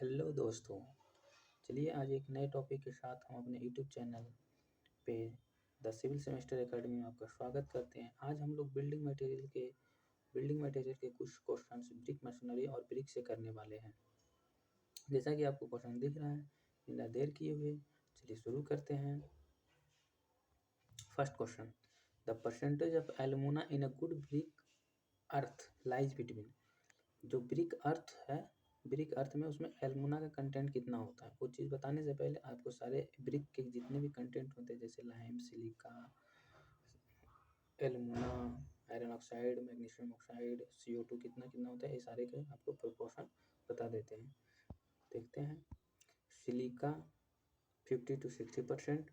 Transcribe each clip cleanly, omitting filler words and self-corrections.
Hello दोस्तों। चलिए आज एक नए टॉपिक के साथ हम अपने यूट्यूब चैनल पे द सिविल सेमेस्टर एकेडमी में आपका स्वागत करते हैं। आज हम लोग बिल्डिंग मटेरियल के कुछ क्वेश्चंस ब्रिक मशीनरी और ब्रिक से करने वाले हैं। जैसा कि आपको क्वेश्चन दिख रहा है, बिना देर किए हुए चलिए शुरू करते हैं। First question, the percentage of alumina in a good brick earth lies between. जो ब्रिक अर्थ है, ब्रिक अर्थ में उसमें एल्यूमिना का कंटेंट कितना होता है, वो चीज़ बताने से पहले आपको सारे ब्रिक के जितने भी कंटेंट होते हैं जैसे lime, silica, alumina, iron oxide, magnesium oxide, CO2 कितना कितना होता है, ये सारे के आपको प्रोपोर्शन बता देते हैं। देखते हैं। Silica 50 to 60%,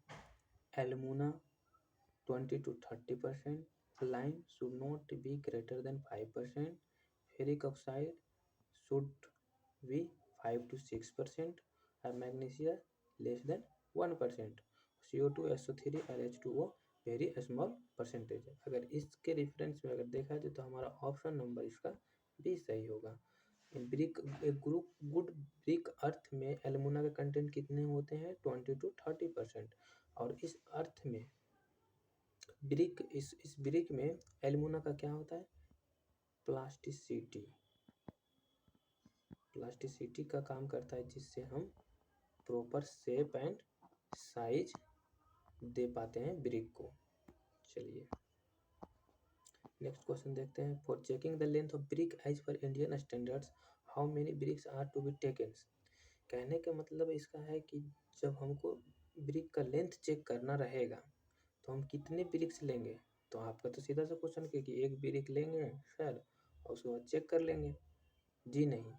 alumina 20 to 30%, lime should not be greater than 5%, ferric oxide should be 5 to 6%, and magnesium less than 1%, CO2, SO3 और H2O वेरी स्मॉल परसेंटेज है। अगर इसके रेफरेंस में अगर देखा जाए तो हमारा ऑप्शन नंबर इसका भी सही होगा। ब्रिक एक गुड ब्रिक अर्थ में एल्यूमिना के कंटेंट कितने होते हैं, 20 to 30%। और इस अर्थ में ब्रिक इस ब्रिक में एल्यूमिना का क्या होता है, प्लास्टिसिटी का काम करता है, जिससे हम प्रॉपर शेप एंड साइज दे पाते हैं ब्रिक को। चलिए नेक्स्ट क्वेश्चन देखते हैं। For checking the length of brick as per Indian standards how many bricks are to be taken. कहने का मतलब इसका है कि जब हमको ब्रिक का लेंथ चेक करना रहेगा तो हम कितने ब्रिक्स लेंगे। तो आपका तो सीधा सा क्वेश्चन कि एक ब्रिक लेंगे सर और उसके बाद चेक कर लेंगे। जी नहीं,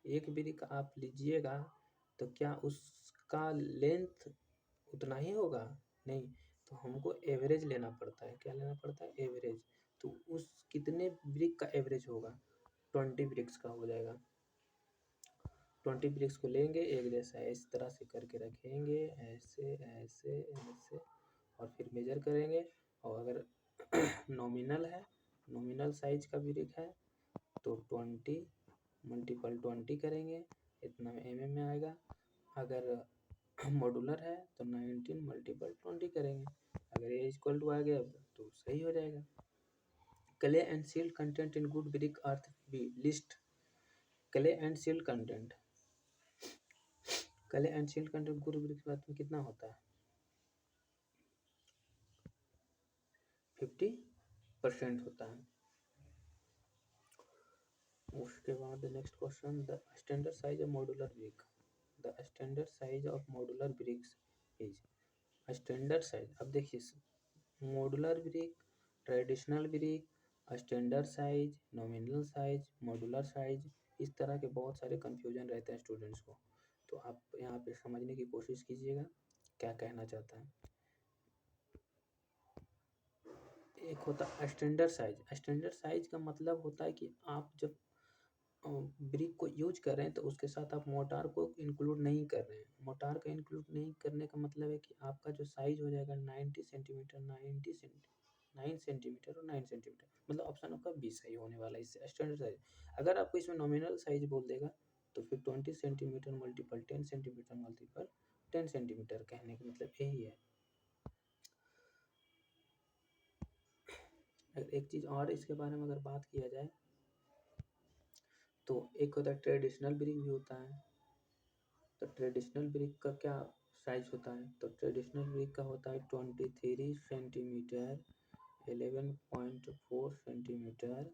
एक ब्रिक आप लीजिएगा तो क्या उसका लेंथ उतना ही होगा, नहीं, तो हमको एवरेज लेना पड़ता है। क्या लेना पड़ता है, एवरेज। तो उस कितने ब्रिक का एवरेज होगा, 20 ब्रिक्स का हो जाएगा। 20 ब्रिक्स को लेंगे, एक जैसा इस तरह से करके रखेंगे, ऐसे ऐसे ऐसे, और फिर मेजर करेंगे। और अगर नॉमिनल है, नॉमिनल साइज का ब्रिक है तो 20 × 20 करेंगे, इतना mm में आएगा। अगर मॉडुलर है तो 19 × 20 करेंगे। अगर ये इक्वल टू आ गया तो सही हो जाएगा। Clay and silt content in good brick earth be least. Clay and silt content good brick earth में कितना होता है, 50% होता है। उसके बाद next question, the standard size of modular brick. The standard size of modular bricks is. Standard size, अब देखिए, modular brick, traditional brick, standard size, nominal size, modular size, इस तरह के बहुत सारे कन्फ्यूजन रहते हैं स्टूडेंट्स को। तो आप यहाँ पे समझने की कोशिश कीजिएगा क्या कहना चाहता है। एक होता है स्टैंडर्ड साइज। स्टैंडर्ड साइज का मतलब होता है कि आप जब ब्रिक को यूज कर रहे हैं तो उसके साथ आप मोटार को इंक्लूड नहीं कर रहे हैं। मोटार का इंक्लूड नहीं करने का मतलब है कि आपका जो साइज हो जाएगा 90 सेंटीमीटर, 9 सेंटीमीटर और 9 सेंटीमीटर, मतलब ऑप्शन आपका बी सही होने वाला है इससे। स्टैंडर्ड साइज अगर आपको इसमें नॉमिनल साइज बोल देगा तो फिर 20 centimetre multiple 10 centimetre multiple 10 centimetre, कहने का मतलब यही है। एक चीज़ और इसके बारे में अगर बात किया जाए तो एक होता है ट्रेडिशनल ब्रिक भी होता है। तो ट्रेडिशनल ब्रिक का क्या साइज होता है, तो ट्रेडिशनल ब्रिक का होता है 23 सेंटीमीटर 11.4 सेंटीमीटर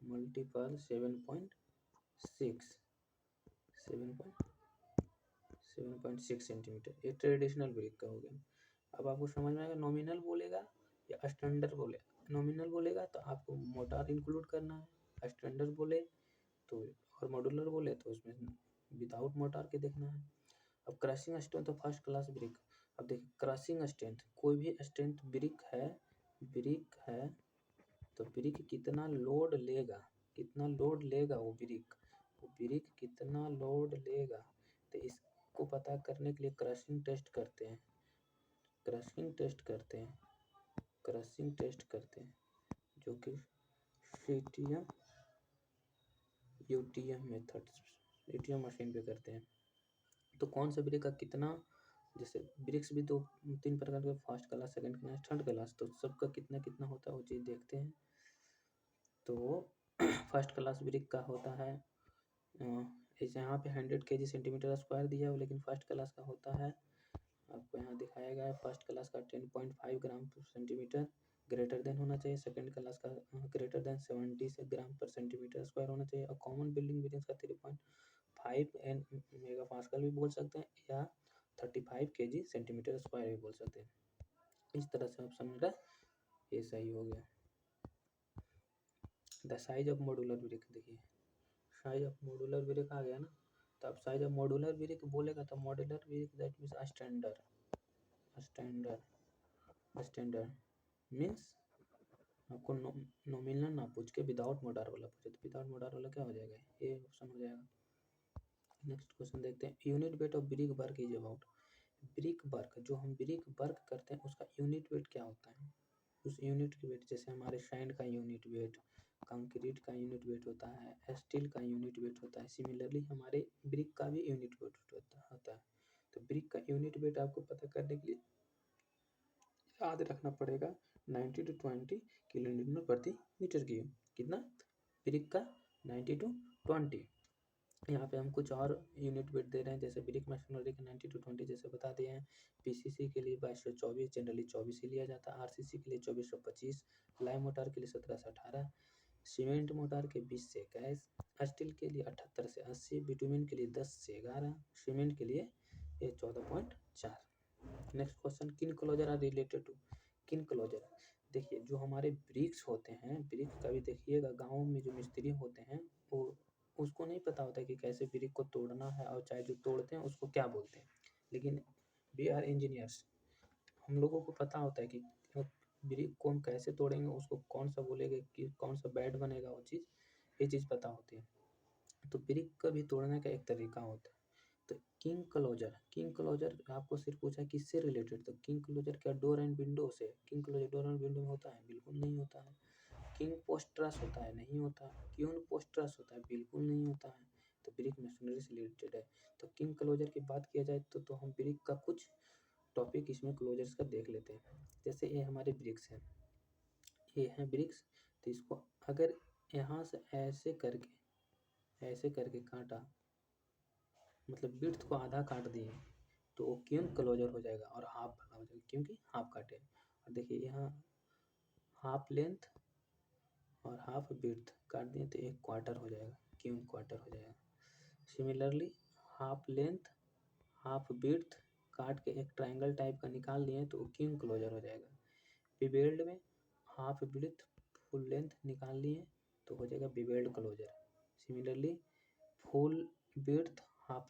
मल्टीपल 7.6 सेंटीमीटर, ये ट्रेडिशनल ब्रिक का हो गया। अब आपको समझ में आएगा नॉमिनल बोलेगा या स्टैंडर्ड बोलेगा। नॉमिनल बोलेगा तो आपको मोटार इंक्लूड करना है, स्टैंडर्ड बोले तो और मॉड्यूलर बोले तो उसमें विदाउट मोटार के देखना है। अब crushing strength of first class brick. अब देखिए क्रशिंग स्ट्रेंथ, कोई भी स्ट्रेंथ ब्रिक है तो ब्रिक कितना लोड लेगा, वो ब्रिक कितना लोड लेगा, तो इसको पता करने के लिए क्रशिंग टेस्ट करते हैं, जो कि CTM UTM method, ATM machine पे करते हैं। तो कौन सा ब्रिक का कितना, जैसे ब्रिक्स भी तो 3 प्रकार के, first class, second class, third class, तो सबका कितना कितना होता है वो चीज़ देखते हैं। तो फर्स्ट क्लास ब्रिक का होता है जैसे यहाँ पे 100 kg सेंटीमीटर स्क्वायर दिया हो, लेकिन फर्स्ट क्लास का होता है, आपको यहाँ दिखाया गया है, फर्स्ट क्लास का 10.5 ग्राम पर सेंटीमीटर ग्रेटर देन होना चाहिए, सेकंड क्लास का ग्रेटर देन 70 से ग्राम पर सेंटीमीटर स्क्वायर होना चाहिए, और कॉमन बिल्डिंग ब्रिक्स का 3.5 एन मेगा पास्कल भी बोल सकते हैं, या 35 kg सेंटीमीटर स्क्वायर भी बोल सकते हैं। इस तरह से ऑप्शन मेरा ये सही हो गया। The size of modular brick, देखिए साइज ऑफ मॉड्यूलर ब्रिक आ गया ना, तो अब साइज ऑफ मॉड्यूलर ब्रिक बोलेगा तो modular brick that means standard means आपको नॉमिनल ना पूछ के विदाउट मोडार वाला पूछे, तो विदाउट मोडार वाला क्या हो जाएगा, ये ऑप्शन हो जाएगा। नेक्स्ट क्वेश्चन देखते हैं, unit weight of brick work is about, brick work जो हम ब्रिक वर्क करते हैं उसका यूनिट वेट क्या होता है, उस यूनिट की वेट, जैसे हमारे सैंड का यूनिट वेट, कंक्रीट का यूनिट वेट होता है, स्टील का यूनिट वेट होता है, सिमिलरली हमारे ब्रिक का भी यूनिट वेट होता है। तो ब्रिक का यूनिट वेट आपको पता करने के लिए याद रखना पड़ेगा 90 to 20 किलो न्यूटन प्रति मीटर क्यूब, कितना, ब्रिक का 90 to 20। यहाँ पे हम कुछ और यूनिट वेट दे रहे हैं, जैसे ब्रिक मैसनरी का 90 to 20 जैसे बता दिए हैं, पीसीसी के लिए 2224 जनरली 24 ही लिया जाता है, आरसीसी के लिए 2425, प्लाई मोटार के लिए 17 से 18, सीमेंट मोटार के 20 से 21, स्टील के लिए 78 से 80, बिटुमिन के लिए 10 से 11, सीमेंट के लिए ये 14.4। नेक्स्ट क्वेश्चन, किन क्लोजर आर रिलेटेड टू, किन क्लोजर, देखिए जो हमारे ब्रिक्स होते हैं, ब्रिक का भी देखिएगा, गाँव में जो मिस्त्री होते हैं वो उसको नहीं पता होता है कि कैसे ब्रिक को तोड़ना है, और चाहे जो तोड़ते हैं उसको क्या बोलते हैं, लेकिन वी आर इंजीनियर्स, हम लोगों को पता होता है कि ब्रिक को हम कैसे तोड़ेंगे, उसको कौन सा बोलेंगे कि कौन सा बैट बनेगा, वो चीज़, ये चीज़ पता होती है। तो ब्रिक का भी तोड़ने का एक तरीका होता है। तो किंग क्लोजर आपको सिर्फ पूछा है किससे रिलेटेड, तो किंग क्लोजर क्या डोर एंड विंडो से, king closer door and window में होता है, बिल्कुल नहीं होता है। किंग पोस्ट्रस होता है, नहीं होता। क्यून पोस्ट्रस होता है, बिल्कुल नहीं होता है। तो ब्रिक मशीनरी से रिलेटेड है। तो किंग क्लोजर की बात किया जाए तो हम ब्रिक का कुछ टॉपिक इसमें क्लोजर्स का देख लेते हैं। जैसे ये हमारे ब्रिक्स हैं, ये हैं ब्रिक्स, तो इसको अगर यहाँ से ऐसे करके काटा, मतलब विड्थ को आधा काट दिए, तो वो क्यून क्लोजर हो जाएगा और हाफ वाला हो जाएगा, क्योंकि हाफ काटे। और देखिए यहाँ हाफ लेंथ और हाफ विड्थ काट दिए तो एक क्वार्टर हो जाएगा, क्यून क्वार्टर हो जाएगा। Similarly half length half width काट के एक ट्रायंगल टाइप का निकाल लिए तो वो क्यून क्लोजर हो जाएगा। बिवेल्ड में हाफ विड्थ फुल लेंथ निकाल लिए तो हो जाएगा bevelled closer. Similarly full width half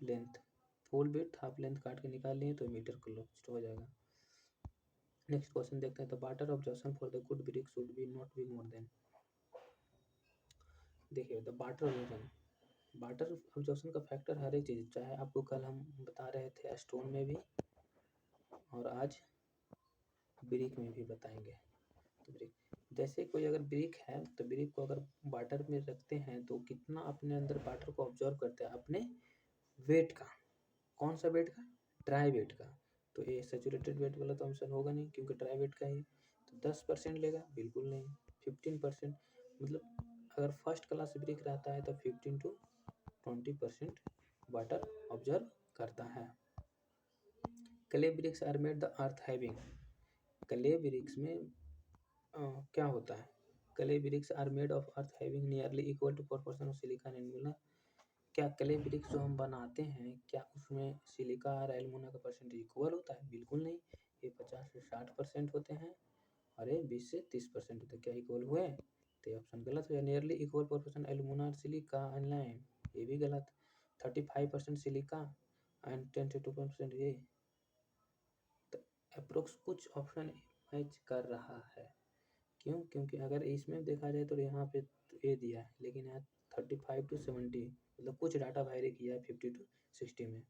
length काट के निकाल लिए तो मीटर क्लोज हो जाएगा। नेक्स्ट क्वेश्चन देखते हैं, तो water observation for the good brick should be not be more than, देखिए द वाटर ऑब्जर्वेशन का फैक्टर हर एक चीज़, चाहे आपको कल हम बता रहे थे स्टोन में भी और आज ब्रिक में भी बताएंगे। तो ब्रिक, जैसे कोई अगर ब्रिक है तो ब्रिक को अगर वाटर में रखते हैं तो कितना अपने अंदर वाटर को ऑब्जर्व करते हैं, अपने वेट का, कौन सा वेट का, ड्राई वेट का। तो ये सेचुरेटेड वेट वाला तो आंसर होगा नहीं, क्योंकि ड्राई वेट का ही। तो 10% लेगा, बिल्कुल नहीं। 15%, मतलब अगर फर्स्ट क्लास ब्रिक रहता है तो 15 to 20% वाटर ऑब्जर्व करता है। Clay bricks are made the earth having, clay bricks में क्या होता है, clay bricks are made of earth having nearly equal to proportion of silicon and alumina, क्या क्ले ब्रिक्स जो हम बनाते हैं क्या उसमें सिलिका और एल्यूमिना का परसेंटेज इक्वल होता है, बिल्कुल नहीं। ये 50 से 60% होते हैं और ये 20 से 30% होते हैं। क्या इक्वल हुए, तो ये ऑप्शन गलत हो गया। नियरली इक्वल प्रोपोर्शन एल्यूमिना और सिलिका एंड लाइम, ये भी गलत। 35% सिलिका एंड 10 से 2% ये, तो अप्रोक्स कुछ ऑप्शन मैच कर रहा है। क्यों, क्योंकि अगर इसमें देखा जाए तो यहाँ पे ए दिया है, लेकिन यहाँ 35 to 70, मतलब कुछ डाटा वायरी किया है 50 to 60 में।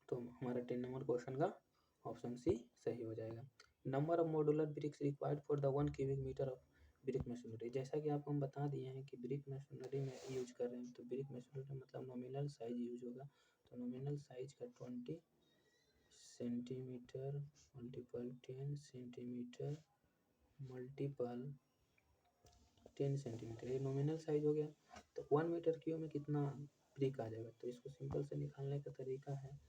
तो हमारा 10 नंबर क्वेश्चन का ऑप्शन सी सही हो जाएगा। Number of modular bricks required for the 1 cubic metre of brick masonry, जैसा कि आपको हम बता दिए हैं कि ब्रिक मशीनरी में यूज कर रहे हैं, तो ब्रिक मशीनरी मतलब नॉमिनल साइज यूज होगा तो नॉमिनल साइज का 20 centimetre multiple 10 centimetre multiple 10 centimetre, ये नॉमिनल साइज हो गया। तो 1 मीटर क्यूब में कितना ब्रिक आ जाएगा, तो इसको सिंपल से निकालने का तरीका है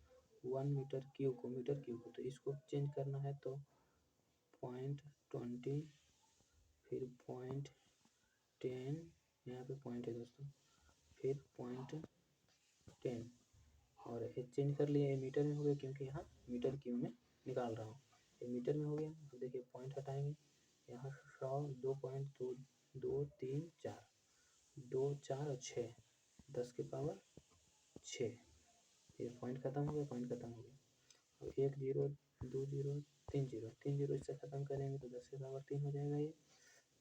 1 मीटर क्यूब को तो इसको चेंज करना है तो 0.20 फिर 0.10, यहाँ पे पॉइंट है दोस्तों, फिर 0.10 और ये चेंज कर लिए, ये मीटर में हो गया क्योंकि यहाँ मीटर क्यूब में निकाल रहा हूँ, ये मीटर में हो गया। अब देखिए पॉइंट हटाएंगे, यहाँ 100 2.2 2 3 4 2 4 और 6 10 की पावर 6, ये पॉइंट खत्म हो गया, पॉइंट खत्म हो गया। अब 1 0 2 0 3 0 3 0 इससे खत्म करेंगे तो 10 की पावर 3 हो जाएगा। ये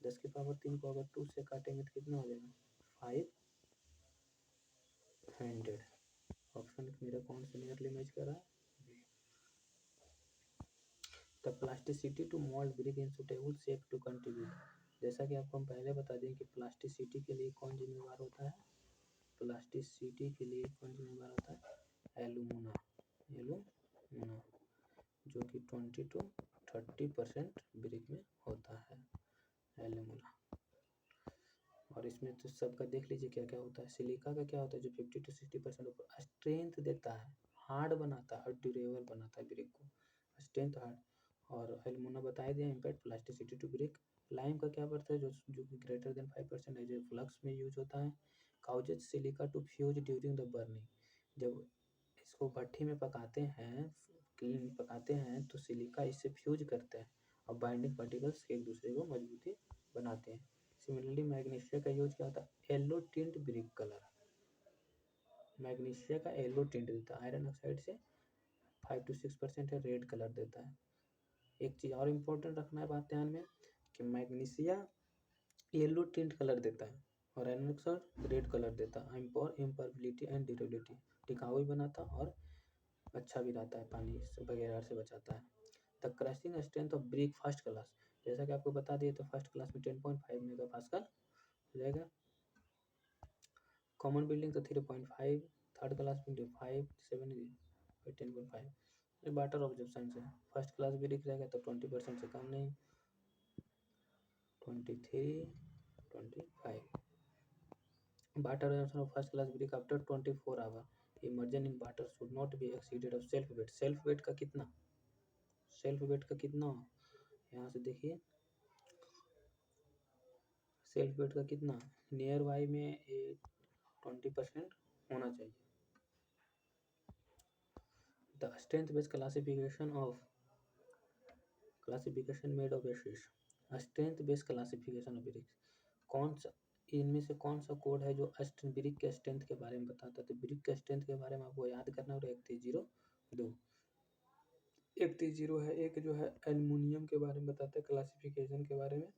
10 की पावर 3 को अगर 2 से काटेंगे तो कितना हो जाएगा 500। ऑप्शन मेरा कौन सा नियरली मैच कर रहा है। The plasticity to mould brick in suitable shape to contribute, जैसा कि आपको हम पहले बता दें कि प्लास्टिसिटी के लिए कौन जिम्मेवार होता है, प्लास्टिसिटी के लिए कौन जिम्मेवार होता है, एलुमिना जो कि 20 to 30% ब्रिक में होता है एलुमिना। और इसमें तो सबका देख लीजिए क्या क्या होता है। सिलिका का क्या होता है जो 50 to 60% ऊपर स्ट्रेंथ देता है, हार्ड बनाता है और ड्यूरेबल बनाता है ब्रिक को, स्ट्रेंथ हार्ड। और एलुमिना बता दिया impact plasticity to brick. Lime का क्या पड़ता है जो कि greater than 5% as a flux में यूज होता है। Causes silica to fuse during the burning, जब इसको भट्ठी में पकाते हैं तो सिलिका इससे फ्यूज करते हैं और बाइंडिंग पार्टिकल्स एक दूसरे को मजबूती बनाते हैं। सिमिलरली मैग्नीशिया का यूज क्या होता है, yellow tint brick colour, magnesia का येलो टिंट देता है, आयरन ऑक्साइड से 5 to 6% है, रेड कलर देता है। एक चीज़ और इम्पोर्टेंट रखना है बात ध्यान में कि मैग्नीशिया येलो टिंट कलर देता है और आयरन ऑक्साइड रेड कलर देता है। इम्परमेबिलिटी एंड ड्यूरेबिलिटी, टिकाऊ भी बनाता और अच्छा भी रहता है, पानी से वगैरह से बचाता है। The crushing strength of brick first class, जैसा कि आपको बता दिए तो फर्स्ट क्लास में 10.5 मेगा पास्कल हो जाएगा। कॉमन बिल्डिंग तो 3.5, थर्ड क्लास में 5 7 10.5। ये बाटर ऑब्जर्वेशन से फर्स्ट क्लास भी दिख जाएगा तो 20% से कम नहीं, 23 25। Water observation of first class brick after 24 hour, immersion in water should not be exceeded of self weight. Self weight का कितना, सेल्फ वेट का कितना, यहाँ से देखिए सेल्फ वेट का कितना, नियर बाई में 20% होना चाहिए। The strength based classification made of acids, strength based classification of brick, कौन सा इनमें से कौन सा कोड है जो ब्रिक के स्ट्रेंथ के बारे में बताता है। तो ब्रिक के स्ट्रेंथ के बारे में आपको याद करना होगा 130 130 है। एक जो है एल्युमिनियम के बारे में बताता है क्लासिफिकेशन के बारे में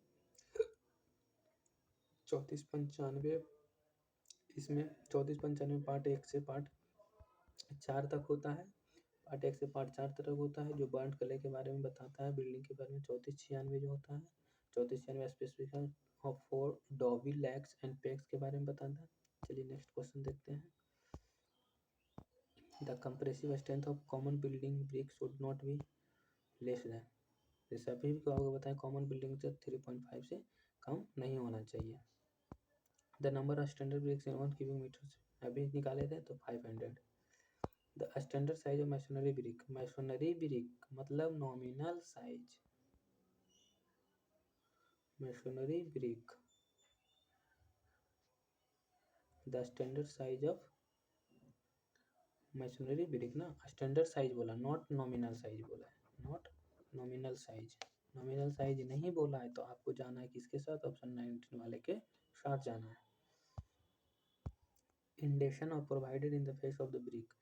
3495, इसमें 3495 पार्ट 1 से पार्ट 4 तक होता है, पार्ट 1 से पार्ट 4 तक होता है। जो बर्न्ड कलर के बारे में बताता है, बिल्डिंग के बारे में 3496 जो होता है, 3496 specification of for dobby lags and pegs के बारे में बताता है। चलिए नेक्स्ट क्वेश्चन देखते हैं। The compressive strength of common building brick should not be less than, जैसे अभी भी आपको बताएं कॉमन बिल्डिंग से 3.5 से कम नहीं होना चाहिए। The number of standard bricks in 1 cubic metre अभी निकाले थे तो 500। The standard size of masonry brick, masonry brick मतलब nominal size, masonry brick the standard size of masonry brick ना, स्टैंडर्ड साइज बोला, नॉट नॉमिनल साइज बोला है, not nominal size. Nominal size नहीं बोला है तो आपको जाना है किसके साथ, ऑप्शन 19 वाले के साथ जाना है। इंडेशन और provided in the face of the brick,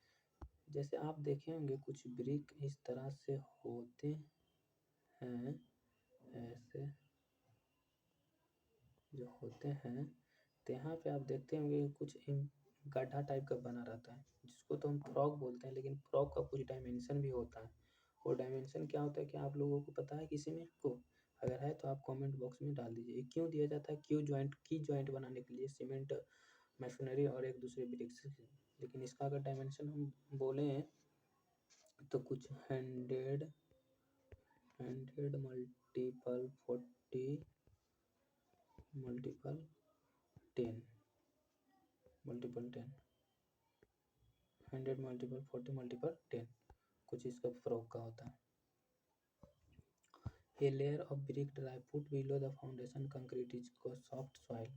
जैसे आप देखे होंगे कुछ ब्रिक इस तरह से होते हैं, ऐसे जो होते हैं, तो यहाँ पे आप देखते होंगे कुछ गड्ढा टाइप का बना रहता है जिसको तो हम फ्रॉक बोलते हैं, लेकिन फ्रॉक का कुछ डायमेंशन भी होता है। वो डायमेंशन क्या होता है कि आप लोगों को पता है किसी में को, अगर है तो आप कमेंट बॉक्स में डाल दीजिए। क्यों दिया जाता है, की जॉइंट बनाने के लिए सीमेंट मैसोनरी और एक दूसरे ब्रिक्स लेकिन इसका अगर डायमेंशन हम बोलें तो कुछ 100 multiple 40 multiple 10 multiple 10 100 multiple 40 multiple 10 कुछ इसका फ्रॉक का होता है। A layer of brick dry put below the foundation concrete is called soft soil.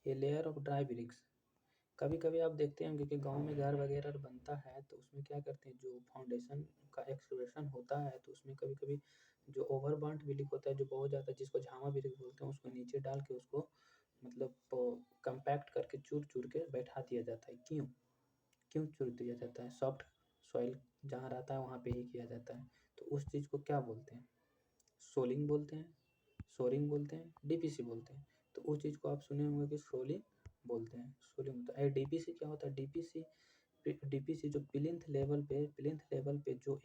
A layer of dry bricks. कभी कभी आप देखते होंगे कि गांव में घर वगैरह बनता है तो उसमें क्या करते हैं, जो फाउंडेशन का एक्सकवेशन होता है तो उसमें कभी कभी जो ओवरबर्न्ट ब्रिक होता है, जो बहुत ज़्यादा, जिसको झामा ब्रिक बोलते हैं, उसको नीचे डाल के उसको मतलब कंपैक्ट करके चूर चूर के बैठा दिया जाता है। क्यों क्यों चूर दिया जाता है? सॉफ्ट सॉइल जहाँ रहता है वहाँ पे ही किया जाता है। तो उस चीज़ को क्या बोलते हैं? सोलिंग बोलते हैं, सोरिंग बोलते हैं, डीपीसी बोलते हैं। तो उस चीज़ को आप सुने होंगे कि सोलिंग बोलते हैं, सोलिंग होता है। डीपीसी क्या होता है? डीपीसी जो प्लिंथ लेवल पे जो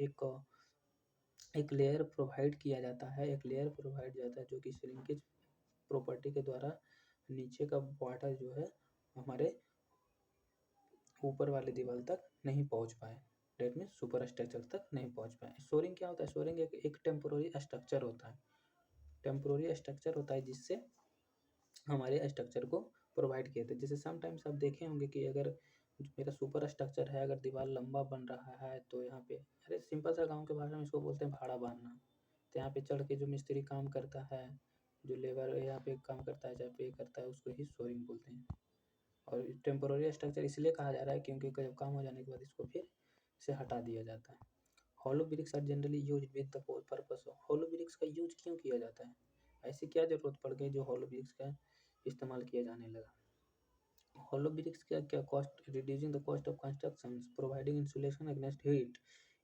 एक लेयर प्रोवाइड किया जाता है, एक लेयर प्रोवाइड जाता है जो कि श्रिंकेज प्रॉपर्टी के द्वारा नीचे का वाटर जो है हमारे ऊपर वाले दीवार तक नहीं पहुंच पाए, डेट मीन्स सुपर स्ट्रक्चर तक नहीं पहुंच पाए। सोरिंग क्या होता है? सोरिंग एक टेम्पोररी स्ट्रक्चर होता है, टेम्पोररी स्ट्रक्चर होता है जिससे हमारे स्ट्रक्चर को प्रोवाइड किए थे। जैसे समटाइम्स आप देखे होंगे कि अगर मेरा सुपर स्ट्रक्चर है, अगर दीवार लंबा बन रहा है तो यहाँ पे, अरे सिंपल सा गांव के भाषा में इसको बोलते हैं भाड़ा बांधना। तो यहाँ पे चढ़ के जो मिस्त्री काम करता है, जो लेबर यहाँ पे काम करता है, चाहे पे करता है, उसको ही सोरिंग बोलते हैं। और टेम्पोररी स्ट्रक्चर इसलिए कहा जा रहा है क्योंकि जब काम हो जाने के बाद इसको फिर से हटा दिया जाता है। Hollow bricks are generally use with the purpose of, hollow bricks का यूज क्यों किया जाता है? ऐसी क्या जरूरत पड़ गई जो हॉलो ब्रिक्स का इस्तेमाल किया जाने लगा? हॉलो ब्रिक्स क्या क्या cost, reducing the cost of construction, providing insulation against heat,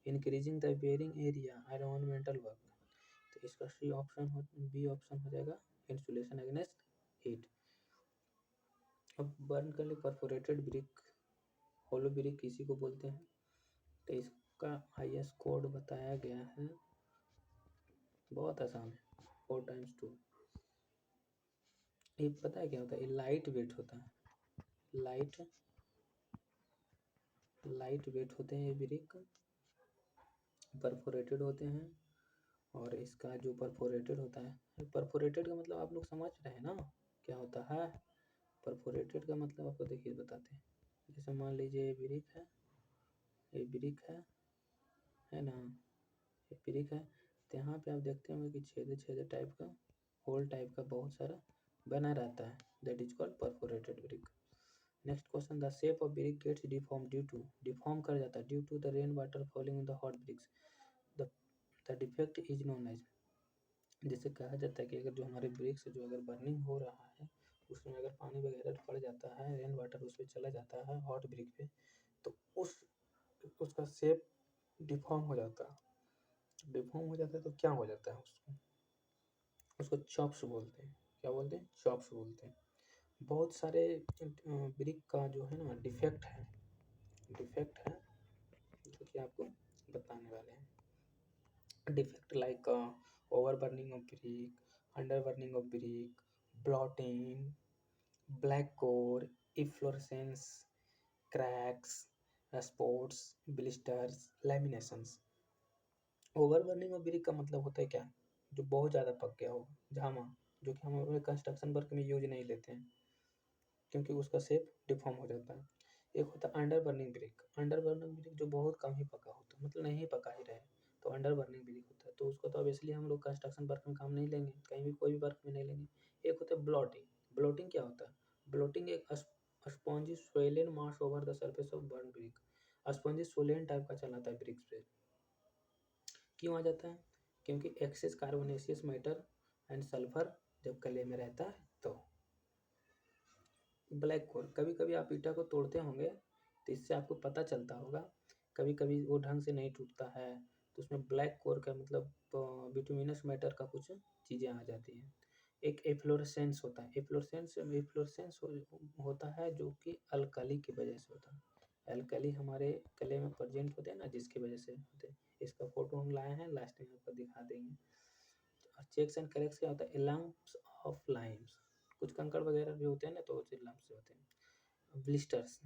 increasing the bearing area, environmental work. तो इसका बी ऑप्शन हो जाएगा, इंसुलेशन अगेंस्ट हीट। अब बर्न कर ले परफोरेटेड ब्रिक, हॉलो ब्रिक किसी को बोलते हैं। तो इसका IS कोड बताया गया है, बहुत आसान है, 4x2। ये पता है क्या होता है? ये लाइट वेट होता है, लाइट वेट होते हैं ये ब्रिक, परफोरेटेड होते हैं। और इसका जो परफोरेटेड होता है, परफोरेटेड का मतलब आप लोग समझ रहे हैं ना क्या होता है? परफोरेटेड का मतलब आपको देखिए बताते हैं। जैसे मान लीजिए ये ब्रिक है, ये ब्रिक है ना, ये ब्रिक है। तो यहाँ पे आप देखते होंगे कि छेदे छेदे टाइप का, होल टाइप का बहुत सारा बना रहता है, that is called perforated brick. Next question, the shape of brick gets deform due to, deform कर जाता है due to the rain water falling in the hot bricks, the defect is known as. जैसे कहा जाता है कि अगर जो हमारे ब्रिक्स जो अगर बर्निंग हो रहा है उसमें अगर पानी वगैरह पड़ जाता है, रेन वाटर उस पर चला जाता है हॉट ब्रिक पे, तो उसका शेप डिफॉर्म हो जाता है। डिफॉर्म हो जाता है तो क्या हो जाता है? उसको चॉप्स बोलते हैं। क्या बोलते हैं? चॉप्स बोलते हैं। बहुत सारे ब्रिक का जो है ना डिफेक्ट है जो कि आपको बताने वाले हैं। Defect like over burning of brick, under burning of brick, blotting, black core, efflorescence, cracks, spots, blisters, लैमिनेशंस। Over burning of brick का मतलब होता है क्या? जो बहुत ज़्यादा पक गया हो, झामा, जो कि हम अपने कंस्ट्रक्शन वर्क में यूज नहीं लेते हैं क्योंकि उसका शेप डिफॉर्म हो जाता है। एक होता है under burning brick, under burning brick जो बहुत कम ही पका होता है, मतलब नहीं पका ही रहे, तो अंडर बर्निंग ब्रिक होता है। तो उसको तो ऑब्वियसली हम लोग कंस्ट्रक्शन वर्क में काम नहीं लेंगे, कहीं भी कोई भी वर्क में नहीं लेंगे। एक होता है ब्लॉटिंग, ब्लॉटिंग क्या होता है? ब्लॉटिंग एक spongy swollen mass over the surface of burn brick, spongy Solan type का चलाता है ब्रिक्स पे। क्यों आ जाता है? क्योंकि excess carbonaceous matter and sulphur जब कले में रहता है तो। ब्लैक कोर, कभी कभी आप ईटा को तोड़ते होंगे तो इससे आपको पता चलता होगा, कभी कभी वो ढंग से नहीं टूटता है तो उसमें ब्लैक कोर का मतलब बिटुमिनस मैटर का कुछ चीज़ें आ जाती हैं। एक एफ्लोरेसेंस होता है, एफ्लोरेसेंस होता है जो कि अल्कली की वजह से होता है। अल्कली हमारे कले में प्रेजेंट होते हैं ना, जिसकी वजह से होते हैं। इसका फोटो हम लाए हैं, लास्ट में आपको दिखा देंगे। और चेक्स एंड करेक्ट्स क्या होता है? लम्प्स ऑफ लाइम्स, कुछ कंकड़ वगैरह भी होते हैं ना, तो लम्प्स होते हैं। Blisters.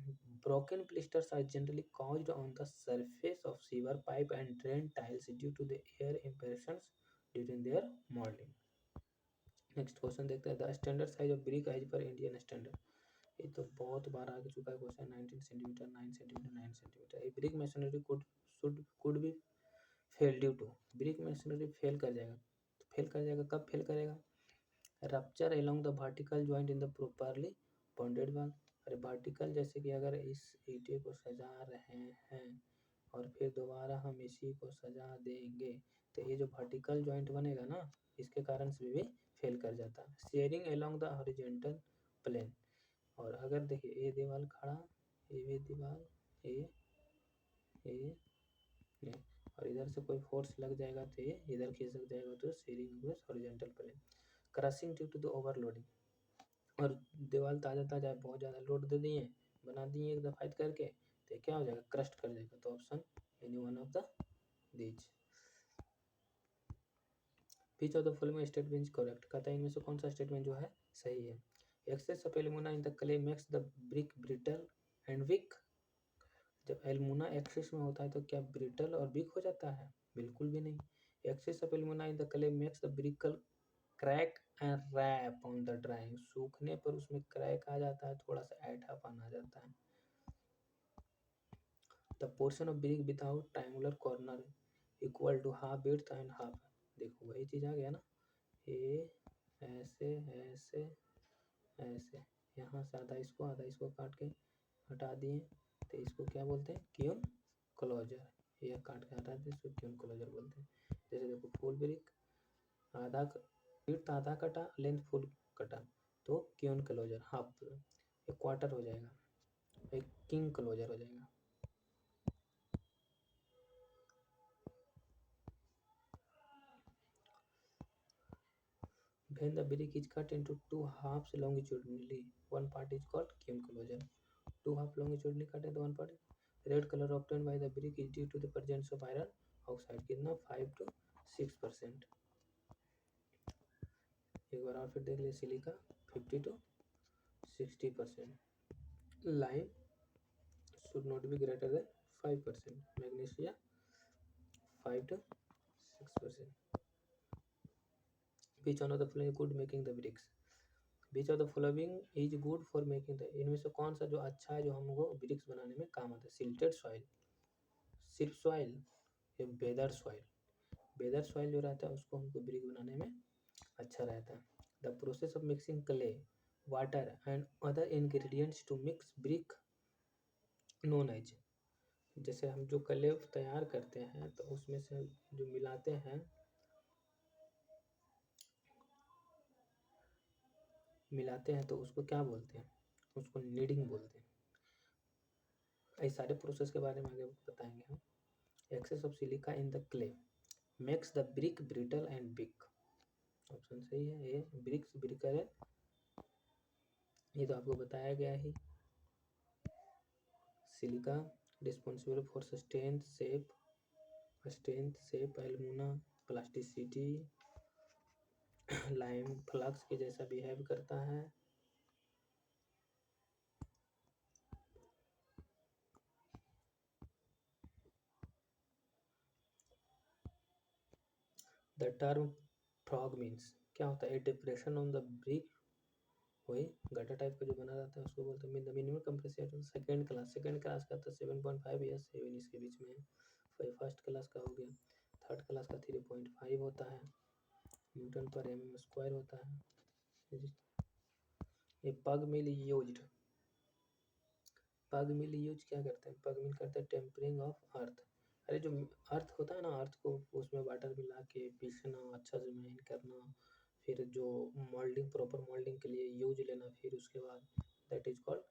Broken blisters are generally caused on the surface of sewer pipe and drain tiles due to the air impressions during their molding. Next question देखते हैं, the standard size of brick as per Indian standard. ये तो बहुत बार आ चुका है question. 19 centimetre, 9 centimetre, 9 centimetre. A brick masonry could be fail due to, brick masonry fail कर जाएगा। फेल कर जाएगा, कब फेल करेगा? Rupture along the vertical joint in the properly bonded wall. अरे वर्टिकल जैसे कि अगर इस ईंटे को सजा रहे हैं और फिर दोबारा हम इसी को सजा देंगे तो ये जो वर्टिकल जॉइंट बनेगा ना, इसके कारण से भी फेल कर जाता है। Shearing along the horizontal plane. और अगर देखिए ये दीवार खड़ा, ये भी दीवार, ये और इधर से कोई फोर्स लग जाएगा तो ये इधर खिसक जाएगा, तो shearing horizontal plane. Crushing due to the overloading. और दीवार ताज़ा बहुत ज़्यादा लोड दे दिए, बना दिए एक दफा करके, तो क्या हो जाएगा? क्रस्ट कर जाएगा। तो option any one of the these. Which of the following statement correct? कहता है इनमें से कौन सा स्टेटमेंट जो है सही है? Excess of alumina in the clay makes the brick brittle and weak. जब एल्यूमिना एक्सेस में होता है तो क्या ब्रिटल और वीक हो जाता है? बिल्कुल भी नहीं। Excess of alumina in the clay makes the brick crack and warp on the drying. सूखने पर उसमें क्रैक आ जाता है, थोड़ा सा ऐठापन आ जाता है। The portion of brick without triangular corner equal to half width and half. देखो वही चीज़ आ गया ना, ये ऐसे ऐसे ऐसे, यहाँ से आधा इसको काट के हटा दिए तो इसको क्या बोलते हैं? Queen closer. ये काट के हटा दिए, इसको क्यून क्लोजर बोलते हैं। जैसे देखो फुल ब्रिक आधा विड्थ आधा कटा, लेंथ फुल कटा, तो क्यून क्लोजर। हाफ एक क्वार्टर हो जाएगा, एक किंग क्लोजर हो जाएगा। When the brick is cut into two halves longitudinally, one part is called cone closure. Two half longitudinally cut है तो one part. Red color obtained by the brick is due to the presence of iron oxide. कितना? 5 to 6%. एक बार और फिर देख लिए, silica 50 to 60%. Lime should not be greater than 5%. Magnesia 5 to 6%. Which one of the following good making the bricks? Which of the following is good for making the, इनमें से कौन सा जो अच्छा है जो हमको ब्रिक्स बनाने में काम आता है? सिल्टेड सॉइल, सिर्फ सॉइल, या बेदर सॉइल? बेदर सॉइल जो रहता है उसको हमको ब्रिक बनाने में अच्छा रहता है। The process of mixing clay water and other ingredients to mix brick known as. जैसे हम जो क्ले तैयार करते हैं तो उसमें से जो मिलाते हैं तो उसको क्या बोलते हैं? उसको नीडिंग बोलते हैं। इस सारे प्रोसेस के बारे में आगे बताएंगे हम। Excess of silica in the clay makes the brick brittle and weak. Option सही है, ये ब्रिक्स ब्रिकर है, ये तो आपको बताया गया ही। Silica responsible for strength shape alumina plasticity. Lime flux के जैसा बिहेव करता है। द टर्म फ्रॉग मीन्स क्या होता है? डिप्रेशन ऑन द ब्रिक, वही गटर टाइप का जो बना रहता है उसको बोलते हैं। मिनिमम कंप्रेसिव सेकंड क्लास का तो 7.5 या 7 इसके बीच में है। फर्स्ट क्लास का हो गया। थर्ड क्लास का 3.5 होता है, न्यूटन पर mm स्क्वायर होता है। ये पग मिल यूज क्या करते हैं? पग मिल करते हैं टेम्परिंग ऑफ अर्थ। अरे जो अर्थ होता है ना, अर्थ को उसमें वाटर मिला के पीसना, अच्छा से मेन करना, फिर जो मोल्डिंग प्रॉपर मोल्डिंग के लिए यूज लेना, फिर उसके बाद दैट इज कॉल्ड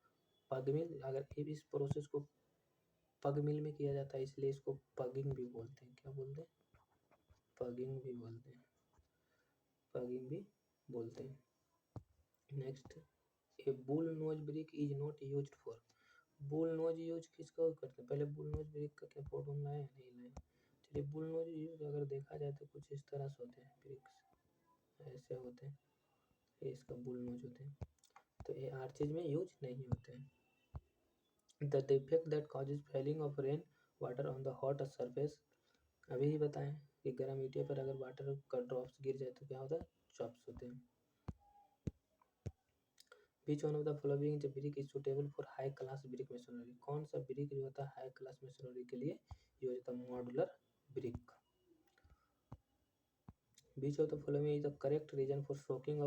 पग मिल। अगर इस प्रोसेस को पग मिल में किया जाता है इसलिए इसको पगिंग भी बोलते हैं। क्या बोलते हैं? पगिंग भी बोलते हैं, पगिंग भी बोलते हैं। Next, A bull knows brick is not used for. Bull knows use किसको करते हैं? पहले बुल नोज ब्रिक का क्या फोटो हम लाए? नहीं लाए। चलिए, बुल नोज यूज अगर देखा जाए तो कुछ इस तरह से होते हैं, ब्रिक्स ऐसे होते हैं, ये इसका बुल नोज होते हैं। तो ये आर्चेज में यूज नहीं होते हैं। The defect that causes falling of rain water on the hot surface, अभी ही बताएं कि गर्म ईंटे पर अगर वाटर का ड्रॉप्स गिर जाए तो क्या होता है, चॉप्स होते हैं। Which one of the following is a brick is suitable for high class brick masonry, कौन सा ब्रिक जो होता है हाई क्लास मेसोनरी के लिए यूज होता है, modular brick. Which of the following is the correct reason for soaking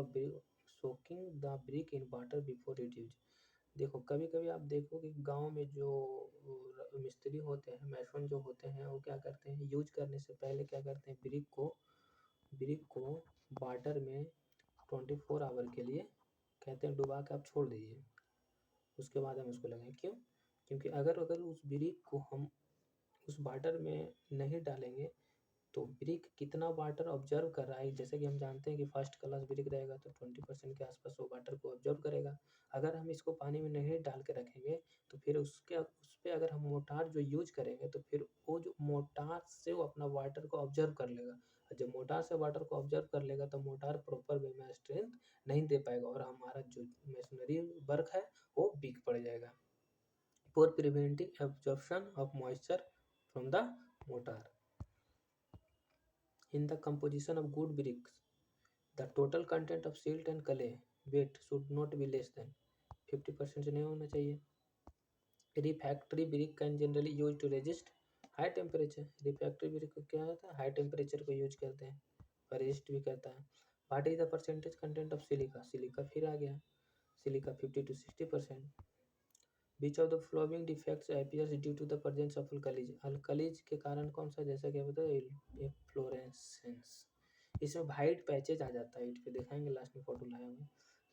the brick in water before it used, देखो कभी कभी आप देखो कि गांव में जो मिस्त्री होते हैं, मैसन जो होते हैं, वो क्या करते हैं, यूज करने से पहले क्या करते हैं, ब्रिक को वाटर में 24 आवर के लिए कहते हैं डुबा के आप छोड़ दीजिए, उसके बाद हम उसको लगाएं। क्यों? क्योंकि अगर अगर उस ब्रिक को हम उस वाटर में नहीं डालेंगे तो ब्रिक कितना वाटर ऑब्जर्व कर रहा है, जैसे कि हम जानते हैं कि फर्स्ट क्लास ब्रिक रहेगा तो 20% के आसपास वो वाटर को ऑब्जर्व करेगा। अगर हम इसको पानी में नहीं डाल के रखेंगे तो फिर उसके उस पर अगर हम मोटार जो यूज करेंगे तो फिर वो जो मोटार से वो अपना वाटर को ऑब्जर्व कर लेगा, और जब मोटार से वाटर को ऑब्जर्व कर लेगा तो मोटार प्रॉपर वे में स्ट्रेंथ नहीं दे पाएगा और हमारा जो मशीनरी वर्क है वो वीक पड़ जाएगा। For preventing absorption of moisture from the motor, in the composition of good bricks, the total content of silt and clay weight should not be less than 50% से नहीं होना चाहिए। Refractory brick can generally use to resist high temperature, refractory brick को क्या होता है, high temperature को use करते हैं और रेजिस्ट भी करता है। What is the percentage content of silica, silica फिर आ गया, silica 50 to 60%। Which of the following defects appears due to the presence of alkalis, alkalis के कारण कौन सा, जैसा कि बताया एफ्लोरेसेंस, इसमें वाइट पैचेज आ जाता है, ईट पे दिखाएंगे लास्ट में फोटो लाए होंगे।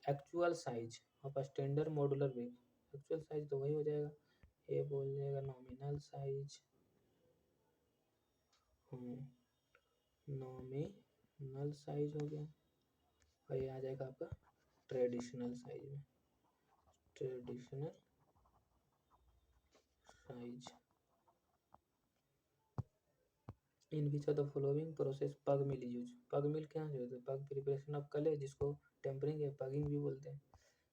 Actual size of standard modular brick, actual size तो वही हो जाएगा, ये बोल जाएगा नॉमिनल साइज, नॉमिनल साइज हो गया, और ये आ जाएगा आपका ट्रेडिशनल साइज में, traditional size. In which of the following process पग मिल यूज, पग मिल क्या है, पग प्रिपरेशन ऑफ कले जिसको टेम्परिंग या पगिंग भी बोलते हैं।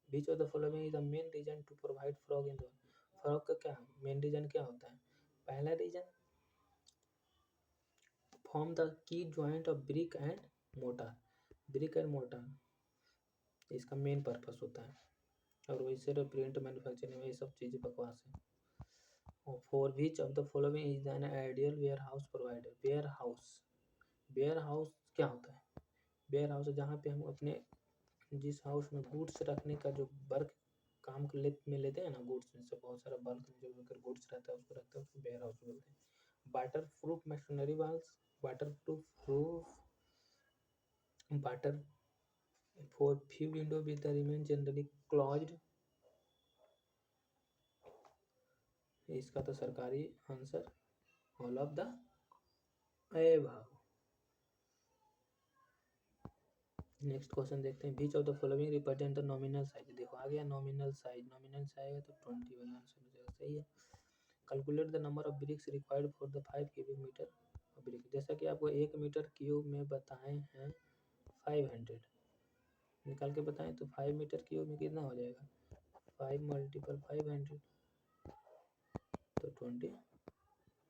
Which of the following is the main reason to provide frog in the, frog का क्या मेन रीजन क्या होता है, पहला reason form the key joint of brick and mortar, brick and mortar इसका मेन पर्पस होता है, और वैसे प्रिंट मैन्युफैक्चरिंग में ये सब चीज़ें बकवास है। For which of the following is an ideal warehouse provider, warehouse, warehouse क्या होता है, वेयर हाउस जहाँ पे हम अपने जिस हाउस में गुड्स रखने का जो बल्क काम में लेते हैं ना, गुड्स में से बहुत सारा बल्क में जो अगर गुड्स रहता है उसको रखते हैं, उसको वेयर हाउस बोलते हैं। Waterproof machinery walls, waterproof water for few window with the remain generally closed, इसका तो सरकारी answer all of the above. Next question देखते हैं, which of the following represent the nominal size, देखो आ गया नॉमिनल साइज, नॉमिनल साइज है तो 20 वाला आंसर हो जाएगा, सही है। Calculate the number of bricks required for the 5 cubic metre brick, जैसा कि आपको 1 मीटर क्यूब में बताए हैं 500, निकाल के बताएं तो 5 मीटर क्यूब में कितना हो जाएगा, 5 मल्टीपल 500 तो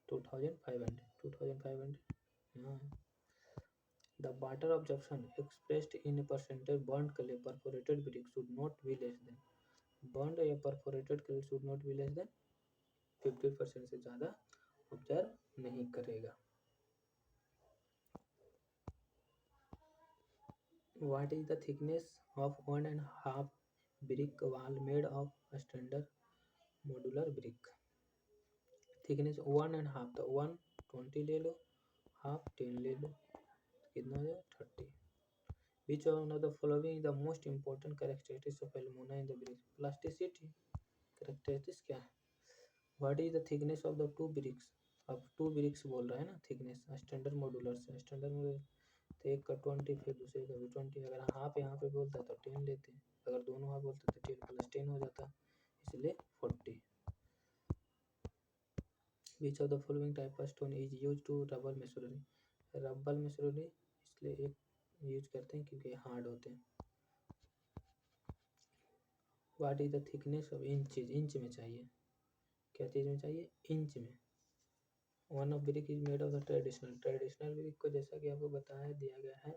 2500 हाँ। The water absorption expressed in a percentage burnt clay perforated brick should not be less than, burnt या perforated clay should not be less than 50% से ज़्यादा ऑब्जर्व नहीं करेगा। What is the thickness of 1.5 brick wall made of standard modular brick? Thickness 1.5, तो 1 20 ले लो, half 10 ले लो, कितना हो जाएगा 30। Which one of the following is the most important characteristics of alumina in the brick? Plasticity characteristics क्या है? What is the thickness of the two bricks? अब to BRICS बोल रहा है ना, थिकनेस स्टैंडर्ड मॉड्यूलर से, स्टैंडर्ड मॉड्यूलर तो एक का 20 फिर दूसरे का भी 20, अगर हाफ यहाँ पे बोलता है तो 10 लेते हैं, अगर दोनों हाफ बोलते तो 10 + 10 हो जाता, इसलिए 40। Which of the following type of stone is used to rubber masonry? Rubber masonry इसलिए एक यूज करते हैं क्योंकि हार्ड होते हैं। What is the thickness of inches, inch में चाहिए, क्या चीज़ में चाहिए? इंच में। One of brick is made of the traditional brick को जैसा कि आपको बताया दिया गया है,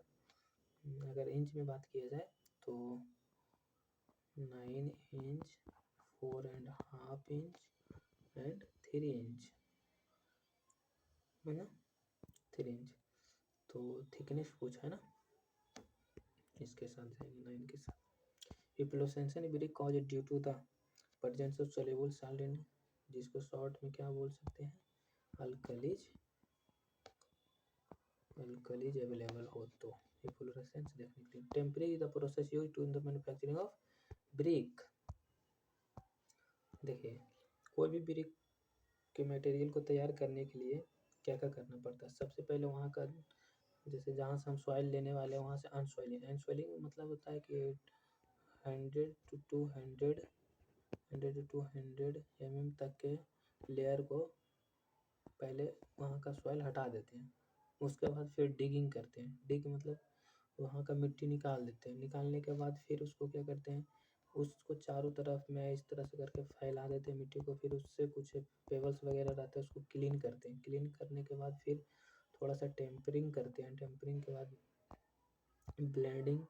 अगर इंच में बात किया जाए तो 9 इंच, 4.5 इंच एंड 3 इंच है ना, 3 इंच। तो थिकनेस पूछा है ना, इसके साथ जाएंगे 9 के साथ। Efflorescence brick cause due to the presence of soluble salt in, जिसको शॉर्ट में क्या बोल सकते हैं? अल्कलीज अवेलेबल हो तो efflorescence definitely. Tempering is the process used to in the manufacturing of brick. देखिए कोई भी ब्रिक के मटेरियल को तैयार करने के लिए क्या क्या करना पड़ता है? सबसे पहले वहाँ का, जैसे जहाँ से हम सॉइल लेने वाले हैं वहाँ से अनसॉइलिंग, अनसॉइलिंग मतलब होता है कि 100 to 200 तक के लेयर को पहले वहाँ का सॉइल हटा देते हैं। उसके बाद फिर डिगिंग करते हैं। डिग मतलब वहाँ का मिट्टी निकाल देते हैं। निकालने के बाद फिर उसको क्या करते हैं, उसको चारों तरफ में इस तरह से करके फैला देते हैं मिट्टी को। फिर उससे कुछ पेबल्स वगैरह रहते हैं, उसको क्लीन करते हैं। क्लीन करने के बाद फिर थोड़ा सा टेम्परिंग करते हैं। टेम्परिंग के बाद ब्लेंडिंग,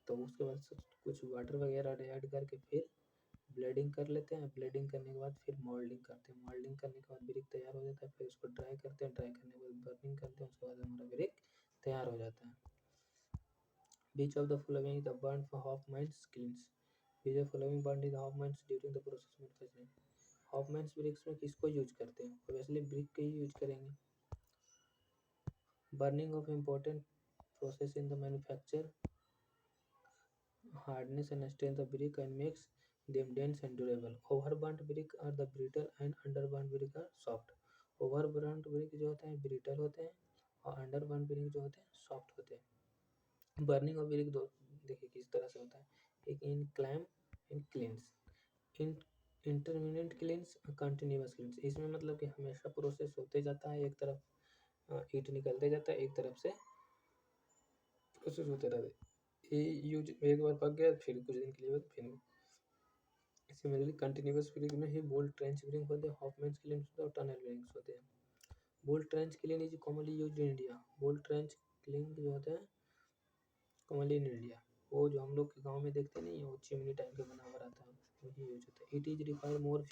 तो उसके बाद कुछ वाटर वगैरह ऐड करके फिर ब्लेडिंग कर लेते हैं। ब्लेडिंग करने के बाद फिर मोल्डिंग करते हैं। मोल्डिंग करने के बाद ब्रिक तैयार हो जाता है। फिर उसको ड्राई करते हैं। ड्राई करने के बाद बर्निंग करते हैं। उसके बाद हमारा ब्रिक तैयार हो जाता है। Which of the following the burn for Hoffmann's kilns, which of following burn is Hoffmann's during the process manufacturing. Hoffmann's bricks में किसको यूज करते हैं? ऑब्वियसली ब्रिक के ही यूज करेंगे। Burning of important process in the manufacture hardness and strength of brick and makes them dense and durable. Overburnt brick are the brittle and underburnt brick are soft. Overburnt brick जो होते हैं brittle होते हैं और underburnt brick जो होते हैं soft होते हैं। बर्निंग ऑफ ब्रिक दो देखिए किस तरह से होता है, एक इन क्लैम इन क्लिंस, इन इंटरमीडिएट क्लिंस, कंटिन्यूअस क्लिंस। इसमें मतलब कि हमेशा प्रोसेस होते जाता है, एक तरफ ईट निकलते जाता है, एक तरफ से प्रोसेस होते रहते हैं। ये यूज एक बार पक गया फिर कुछ दिन के लिए बाद फिर। सिमिलरली कंटिन्यूअस ब्रिक में ही बोल्ट ट्रेंच ब्रिक होते हैं, हॉफमैन्स क्लिंस और टनल ब्रिक्स होते हैं। Bolt trench clean is commonly used in India. Bolt trench clean जो होता है कॉमनली इन इंडिया, वो जो हम लोग के गांव में देखते नहीं है, वो चिमनी टाइप का बना हुआ रहता है, वही यूज होता है। It is require more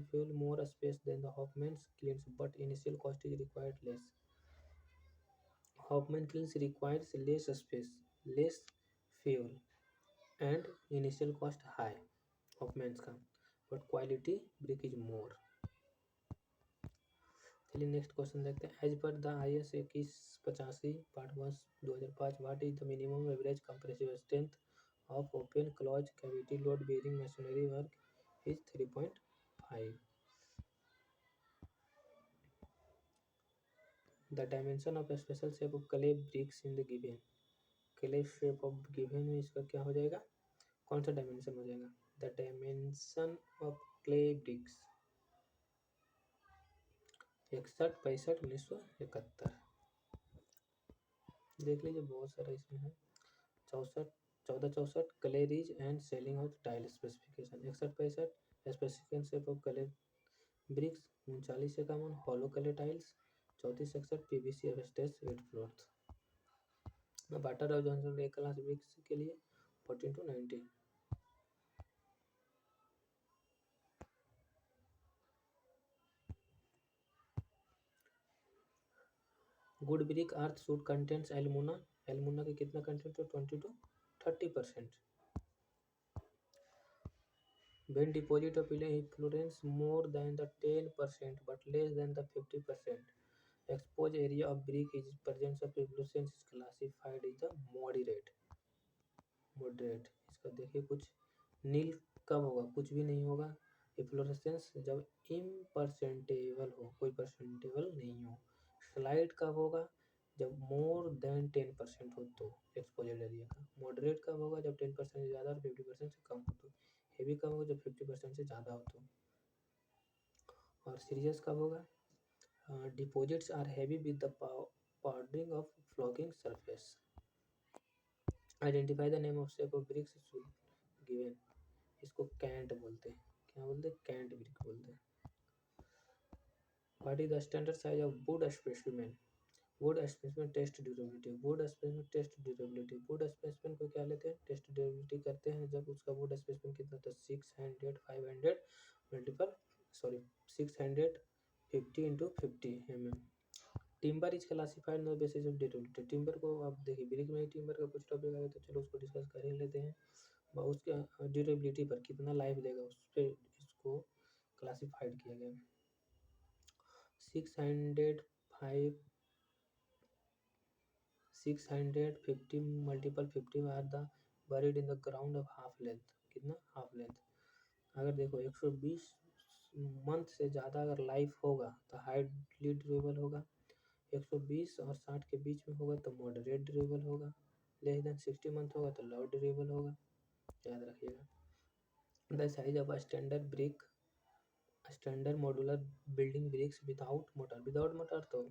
fuel more space then the Hoffmann's kilns but initial cost is required less. Hoffmann kilns requires less space, less fuel and initial cost high Hoffmann's का, but quality brick is more. चलिए next question देखते हैं। As per the IS 2185 part 1 2005 what is the minimum average compressive strength of open close cavity load bearing machinery work is 3.5। The dimension of special shape of clay BRICS in the given, clay shape of given में इसका क्या हो जाएगा, कौन सा dimension हो जाएगा? The dimension of clay bricks 61, 65, 1971। देख लीजिए बहुत सारा इसमें है। 1464 clays and ceiling of tile specification. 61, 65 specification shape of clay bricks. 39, hollow clay tiles. 34, 61 PVC asbestos red floors. बाटा राव जॉनसन एक क्लास ब्रिक्स के लिए 14 to 19। Good brick earth should contents alumina, alumina के कितना कंटेंट है? 20 to 30%। When deposit of effluents more than the 10% but less than the 50%, exposed area of brick is presence of effluents is classified as the moderate। moderate इसका देखिए कुछ नील कब होगा? कुछ भी नहीं होगा। इफ्लोरेसेंस जब इम्परसेंटेबल हो, कोई परसेंटेबल नहीं हो। स्लाइड कब होगा? जब मोर देन 10% हो तो एक्सपोजर एरिया का। मॉडरेट कब होगा? जब 10% से ज़्यादा और 50% से कम हो तो। हेवी कब होगा? जब 50% से ज़्यादा हो तो। और सीरियस कब होगा? Deposits are heavy with the powdering of flogging surface. Identify the name of shape of bricks given. इसको कैंट बोलते हैं। क्या बोलते हैं? कैंट ब्रिक बोलते हैं। What is the standard size of wood specimen? Wood specimen test durability, wood specimen test durability, wood specimen को क्या लेते हैं, टेस्ट ड्यूरेबिलिटी करते हैं जब उसका वुड स्पेसिमेन कितना था 600 500 multiple sorry 650 × 50 mm। Timber is classified no basis of durability. Timber को आप देखिए ब्रिक में ही टिम्बर का कुछ टॉपिक आया तो चलो उसको डिस्कस कर ही लेते हैं। उसके ड्यूरेबिलिटी पर कितना लाइफ देगा उस पर इसको क्लासिफाइड किया गया। 650 multiple 50 are the buried in the ground of half length. कितना हाफ लेंथ? अगर देखो 120 मंथ से ज़्यादा अगर लाइफ होगा तो हाईली ड्यूरेबल होगा, 120 और 60 के बीच में होगा तो मॉडरेट ड्यूरेबल होगा, लेस देन 60 मंथ होगा तो लो ड्यूरेबल होगा, याद रखिएगा। The size of standard brick, standard modular building bricks without mortar तो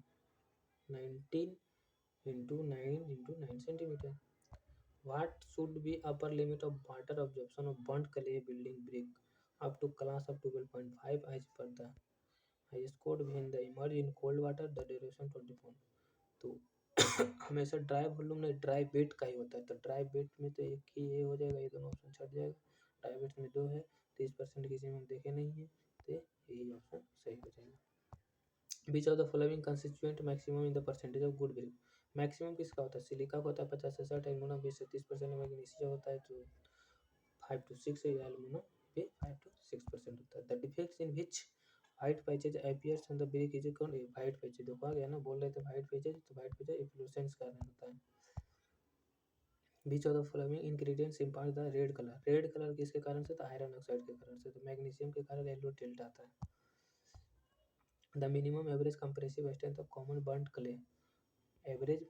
19 × 9 cm। What should be upper limit of water absorption of burnt clay building brick up to class of 12.5 as per the highest code when the emerge in cold water the duration 24। तो हमेशा dry volume नहीं, dry bed का ही होता है। तो dry bed में तो एक ही ये हो जाएगा, ये दोनों ऑप्शन छट जाएगा। ड्राई बेड में 2 है, 30% किसी में हम देखे नहीं है तो यही ऑप्शन सही हो जाएगा। Which of the following constituent maximum in the percentage of good brick. Maximum किसका होता है? सिलिका का होता है 50 से 60, एल्युमिनियम 20 से 30%, मैग्नीशियम होता है तो 5 to 6 है, एल्युमिनियम भी 5 to 6% होता है। The defects in which white patches appears on the brick is कौन? वाइट पैचेज देखो आ गया ना, बोल रहे थे वाइट पैचेज, तो वाइट पैचेज इफ्लोरेसेंस कारण होता है। Which of the following ingredients impart the red colour. Red colour किसके कारण से? तो आयरन ऑक्साइड के कारण से। तो मैग्नीशियम के कारण येलो टिल्ट आता है। The minimum average compressive strength of common burnt clay. Average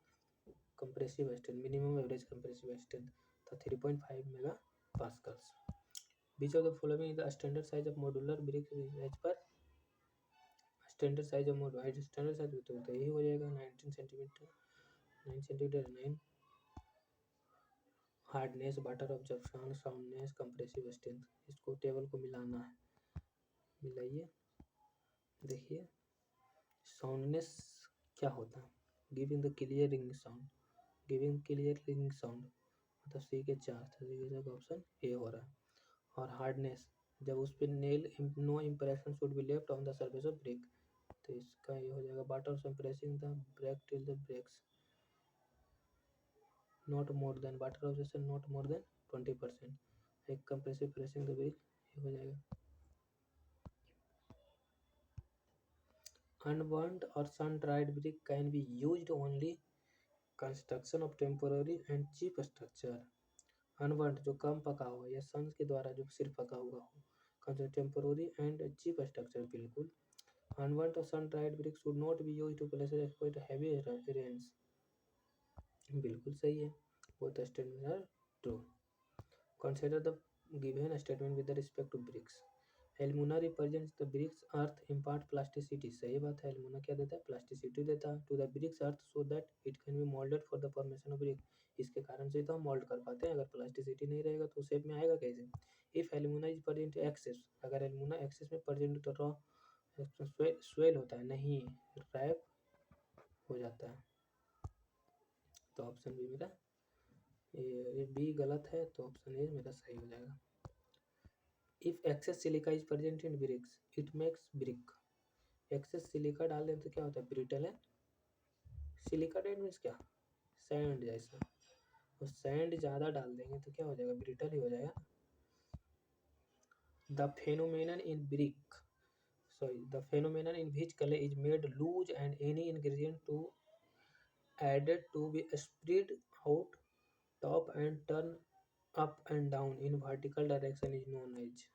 compressive strength, minimum average compressive strength तो 3.5 mega pascals. Which of the following is the standard size of modular brick as per standard size of modular. Standard size तो यही हो जाएगा 19 centimetre 9 centimetre 9। Hardness, water absorption, soundness, compressive strength, इसको table को मिलाना है, मिलाइए। देखिए साउंडनेस क्या होता है? Giving the clear ring sound, giving clear ring sound मतलब सी के 4 ऑप्शन ए हो रहा है। और हार्डनेस, जब उस पर nail no impression should be left on the surface of brick, तो इसका ये हो जाएगा water compressing the brick till the bricks not more than water observation not more than 20%, एक कंप्रेसिव प्रेसिंग द ब्रेक ये हो जाएगा। अनबर्न्ड और sun dried brick can be used only construction of temporary and cheap structure. Unburned जो कम पका हुआ या सन के द्वारा जो सिर्फ पका हुआ हो, टेम्पोररी एंड चीप स्ट्रक्चर बिल्कुल। अनबर्न्ड और sun dried brick should not be used to place expose heavy rains, बिल्कुल सही है, both statement are true. Consider the given statement with respect to bricks. Alumina represents the bricks earth impart plasticity, सही बात है। alumina क्या देता है? Plasticity देता है to the bricks earth so that it can be molded for the formation of brick, इसके कारण से तो हम मोल्ड कर पाते हैं। अगर प्लास्टिसिटी नहीं रहेगा तो शेप में आएगा कैसे? If alumina is present excess, अगर alumina excess में present तो रॉ स्वेल होता है, नहीं रैप हो जाता है। तो ऑप्शन बी मेरा ये बी गलत है, तो ऑप्शन ए मेरा सही हो जाएगा। If excess silica is present in bricks it makes brick, excess silica डाल दें तो क्या होता है? ब्रिटल है। सिलिका डेट मीन्स क्या? सैंड जैसा, और सैंड ज़्यादा डाल देंगे तो क्या हो जाएगा? ब्रिटल ही हो जाएगा। The phenomenon in brick the phenomenon in which clay is made loose and any ingredient to added to be spread out top and turn up and down in vertical direction is known as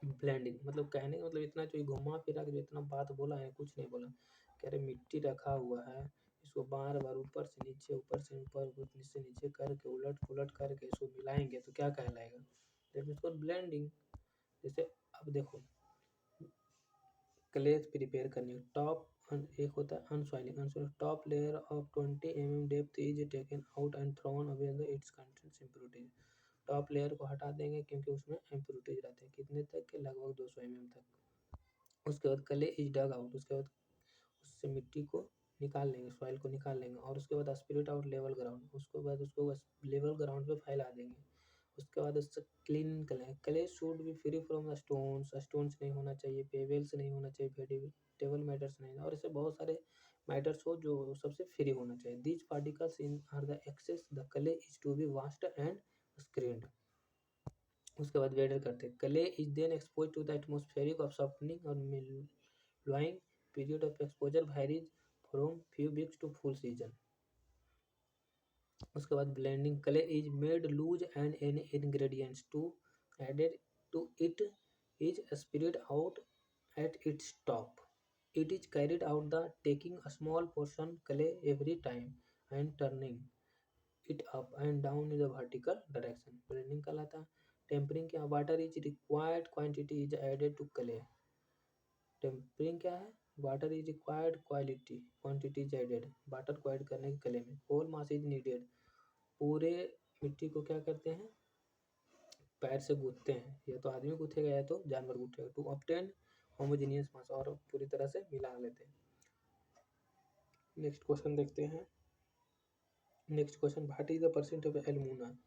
blending. मतलब कहने का मतलब इतना जो घुमा फिरा के जो इतना बात बोला है, कुछ नहीं बोला। कह रहे मिट्टी रखा हुआ है, इसको बार बार ऊपर से नीचे ऊपर से ऊपर नीचे से नीचे करके उलट पुलट करके इसको मिलाएंगे तो क्या कहलाएगा? That means for blending. जैसे अब देखो क्ले प्रिपेयर करने टॉप एक होता है unsoiling, unsoiling top layer of 20 mm depth is taken out and thrown away the its contents impurities. Top layer को हटा देंगे क्योंकि उसमें इम्प्योरिटीज रहते हैं, कितने तक के? लगभग 200 mm तक। उसके बाद क्ले इज डग आउट, उसके बाद उससे मिट्टी को निकाल लेंगे, सॉइल को निकाल लेंगे, और उसके बाद स्पिरिट आउट लेवल ग्राउंड, उसके बाद उसको लेवल ग्राउंड पे फैला देंगे। उसके बाद उससे क्लीन करें। Clay should be free from stones, stones नहीं होना चाहिए, पेबल्स नहीं होना चाहिए, वेजिटेबल मैटर्स नहीं, और ऐसे बहुत सारे मैटर्स हो जो सबसे फ्री होना चाहिए। These particles in are the excess the clay is to be washed and screened. उसके बाद वेडर करते हैं। Clay is then expose to the atmospheric of softening और mellowing period of exposure varies from few weeks to full season. उसके बाद blending. Clay is made loose and an ingredients to added to it is spread out at its top. It is carried out the taking a small portion clay every time and turning it up and down in the vertical direction. Blending कहलाता है। Tempering क्या? Water is required quantity is added to clay. Tempering क्या है? Water is required quantity is added, water को add करने के clay में। Whole mass is needed, पूरे मिट्टी को क्या करते हैं? पैर से गूंथते हैं, या तो आदमी गूंथेगा या तो जानवर गूंथेगा, टू ऑब्टेन होमोजेनियस मास, और पूरी तरह से मिला लेते हैं। नेक्स्ट क्वेश्चन देखते हैं। Next question, what is the percent of alumina.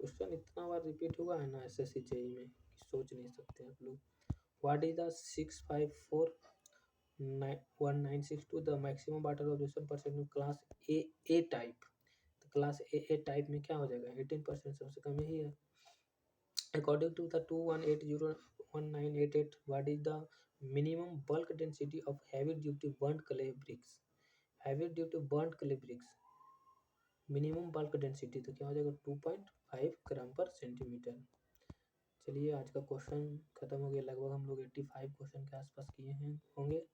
Question इतना बार रिपीट हुआ है ना एसएससी जेईई में कि सोच नहीं सकते आप लोग। What is the 6541962 the maximum water absorption percent of class A type. तो क्लास ए टाइप में क्या हो जाएगा? 18%, सबसे कम यही है। According to the 218011988, what is the minimum bulk density of heavy duty burnt clay bricks? Heavy duty burnt clay bricks minimum bulk density तो क्या हो जाएगा? 2.5 ग्राम पर सेंटीमीटर। चलिए आज का क्वेश्चन खत्म हो गया। लगभग हम लोग 85 क्वेश्चन के आसपास किए हैं होंगे।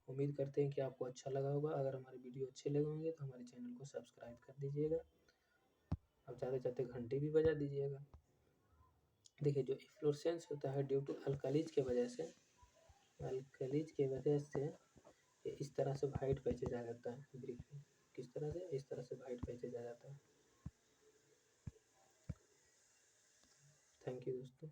उम्मीद करते हैं कि आपको अच्छा लगा होगा। अगर हमारे वीडियो अच्छे लगे होंगे तो हमारे चैनल को सब्सक्राइब कर दीजिएगा, और जाते जाते घंटी भी बजा दीजिएगा। देखिए, जो इफ्लोरेसेंस होता है ड्यू टू अल्कालीज के वजह से, ये इस तरह से वाइट पैचेज आ जाता है ब्रिक में। किस तरह से? इस तरह से वाइट पैचेज आ जाता है। थैंक यू दोस्तों।